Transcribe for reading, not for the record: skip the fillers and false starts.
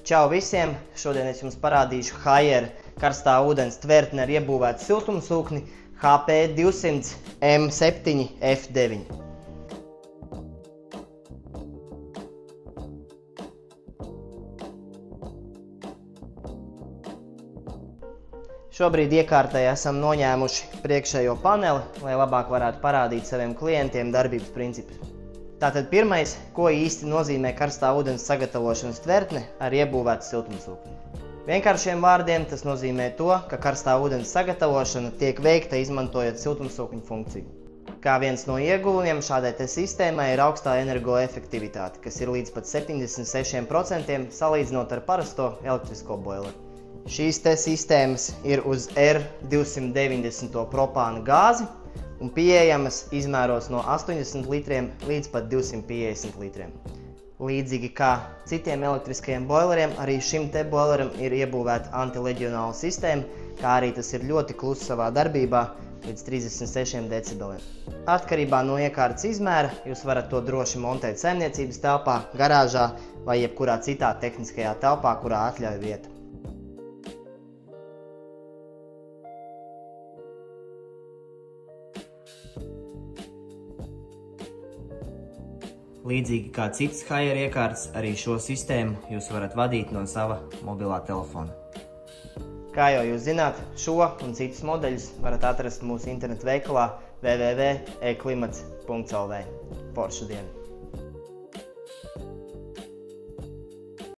Čau visiem! Šodien es jums parādīšu Haier karstā ūdens tvertni ar iebūvētu siltumsūkni HP200M7F9. Šobrīd iekārtai esam noņēmuši priekšējo paneli, lai labāk varētu parādīt saviem klientiem darbības principus. Tātad pirmais, ko īsti nozīmē karstā ūdens sagatavošanas tvertne ar iebūvētu siltumsūkni. Vienkāršiem vārdiem tas nozīmē to, ka karstā ūdens sagatavošana tiek veikta izmantojot siltumsūkņu funkciju. Kā viens no ieguvumiem šādai sistēmai ir augstā energoefektivitāte, kas ir līdz pat 76% salīdzinot ar parasto elektrisko boileru. Šīs sistēmas ir uz R290 propāna gāzi un pieejamas izmēros no 80 litriem līdz pat 250 litriem. Līdzīgi kā citiem elektriskajiem boileriem, arī šim boileram ir iebūvēta antileģionāla sistēma, kā arī tas ir ļoti kluss savā darbībā līdz 36 decibeliem. Atkarībā no iekārtas izmēra jūs varat to droši montēt saimniecības telpā, garāžā vai jebkurā citā tehniskajā telpā, kurā atļauj vieta. Līdzīgi kā citas Haier iekārtas, arī šo sistēmu jūs varat vadīt no sava mobilā telefona. Kā jau jūs zināt, šo un citus modeļus varat atrast mūsu internetu veikalā www.eklimats.lv. Foršu dienu!